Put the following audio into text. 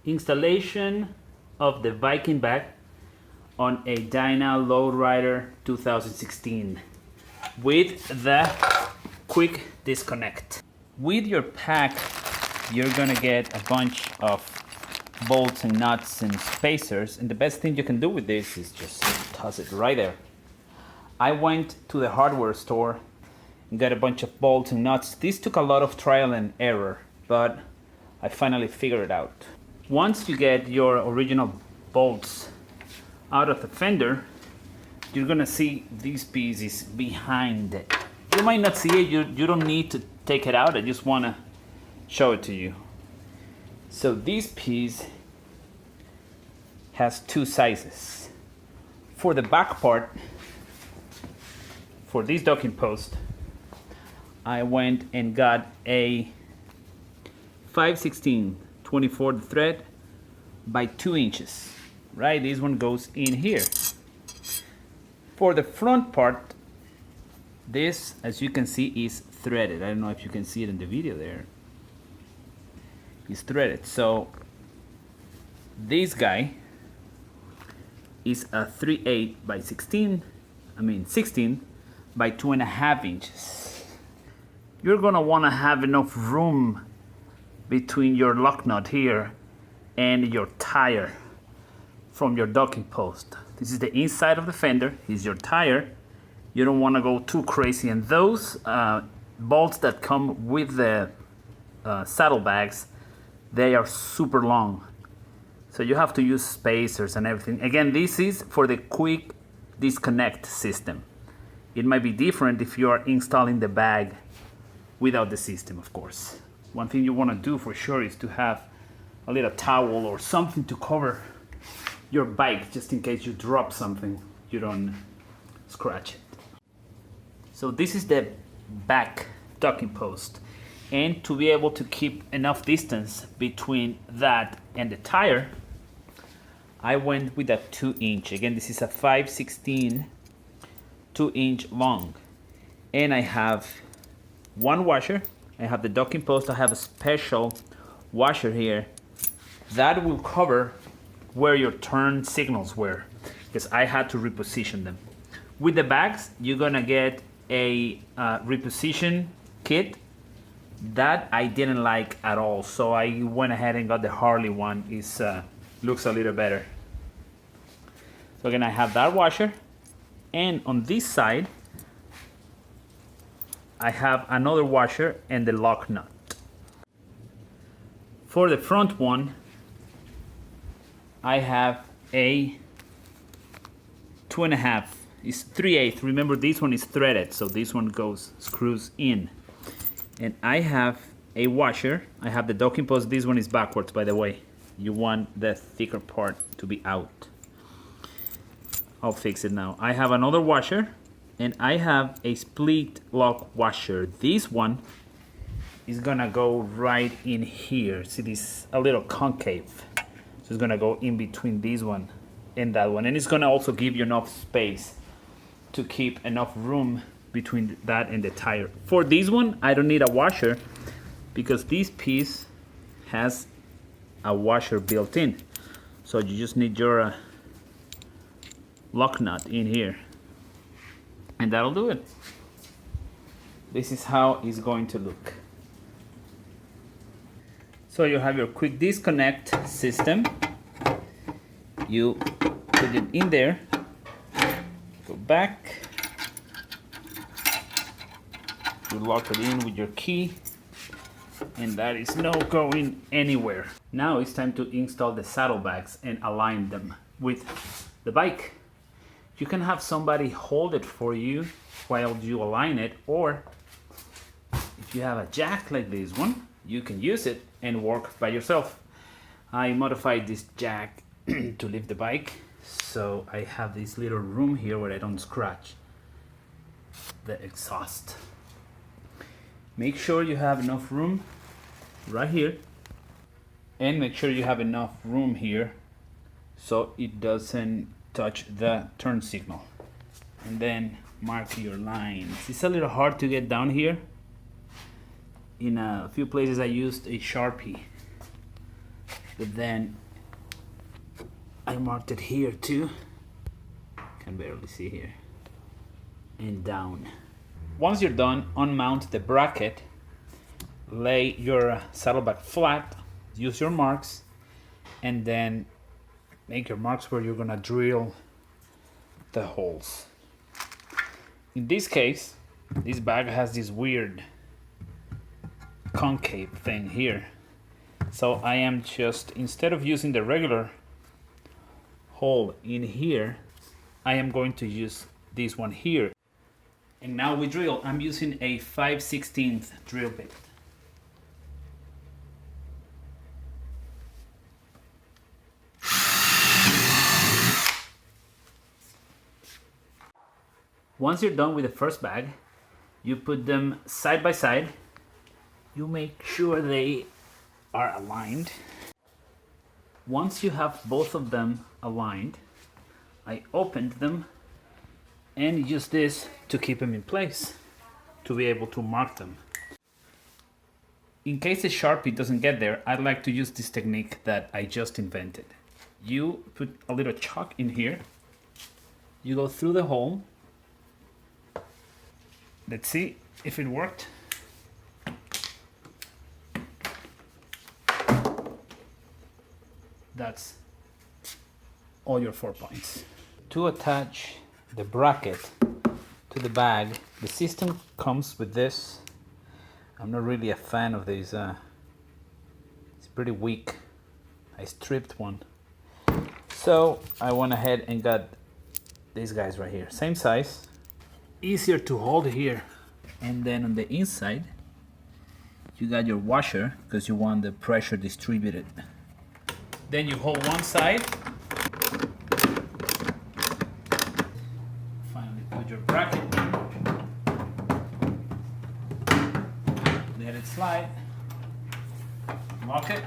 Installation of the Vikingbag on a Dyna Low Rider 2016 with the quick disconnect. With your pack, you're gonna get a bunch of bolts and nuts and spacers, and the best thing you can do with this is just toss it right there. I went to the hardware store and got a bunch of bolts and nuts. This took a lot of trial and error, but I finally figured it out. Once you get your original bolts out of the fender, you're gonna see these pieces behind it. You might not see it, you don't need to take it out, I just wanna show it to you. So this piece has two sizes. For the back part, for this docking post, I went and got a 5/16 24 thread by 2 inches. Right, this one goes in here. For the front part, this, as you can see, is threaded. I don't know if you can see it in the video there. It's threaded. So this guy is a 3/8 by 16 by 2.5 inches. You're gonna wanna have enough room between your lock nut here and your tire from your docking post. This is the inside of the fender, is your tire. You don't wanna go too crazy. And those bolts that come with the saddlebags, they are super long. So you have to use spacers and everything. Again, this is for the quick disconnect system. It might be different if you are installing the bag without the system, of course. One thing you want to do for sure is to have a little towel or something to cover your bike, just in case you drop something, you don't scratch it. So this is the back docking post. And to be able to keep enough distance between that and the tire, I went with a 2-inch. Again, this is a 5/16 2-inch long. And I have one washer. I have the docking post. I have a special washer here that will cover where your turn signals were, because I had to reposition them. With the bags, you're gonna get a reposition kit that I didn't like at all, so I went ahead and got the Harley one. It looks a little better. So again, I have that washer, and on this side I have another washer and the lock nut. For the front one, I have a 2.5. It's 3/8. Remember, this one is threaded, so this one screws in. And I have a washer. I have the docking post. This one is backwards, by the way. You want the thicker part to be out. I'll fix it now. I have another washer, and I have a split lock washer. This one is gonna go right in here. See, this a little concave. So it's gonna go in between this one and that one. And it's gonna also give you enough space to keep enough room between that and the tire. For this one, I don't need a washer because this piece has a washer built in. So you just need your lock nut in here, and that'll do it. This is how it's going to look. So you have your quick disconnect system. You put it in there, go back, you lock it in with your key, and that is no going anywhere. Now it's time to install the saddlebags and align them with the bike. You can have somebody hold it for you while you align it, or if you have a jack like this one, you can use it and work by yourself. I modified this jack to lift the bike, so I have this little room here where I don't scratch the exhaust. Make sure you have enough room right here, and make sure you have enough room here so it doesn't touch the turn signal. And then mark your lines. It's a little hard to get down here. In a few places I used a Sharpie But then I marked it here too. Can barely see here. And down. Once you're done, unmount the bracket, lay your saddlebag flat, use your marks, and then make your marks where you're gonna drill the holes. In this case, this bag has this weird concave thing here. So I am just, instead of using the regular hole in here, I am going to use this one here. And now we drill. I'm using a 5/16 drill bit. Once you're done with the first bag, you put them side by side. You make sure they are aligned. Once you have both of them aligned, I opened them and use this to keep them in place, to be able to mark them. In case the Sharpie doesn't get there, I like to use this technique that I just invented. You put a little chalk in here, you go through the hole. Let's see if it worked. That's all your 4 points. To attach the bracket to the bag, the system comes with this. I'm not really a fan of these. It's pretty weak. I stripped one. So I went ahead and got these guys right here. Same size. Easier to hold here. And then on the inside, you got your washer because you want the pressure distributed. Then you hold one side. Finally put your bracket in. Let it slide. Lock it.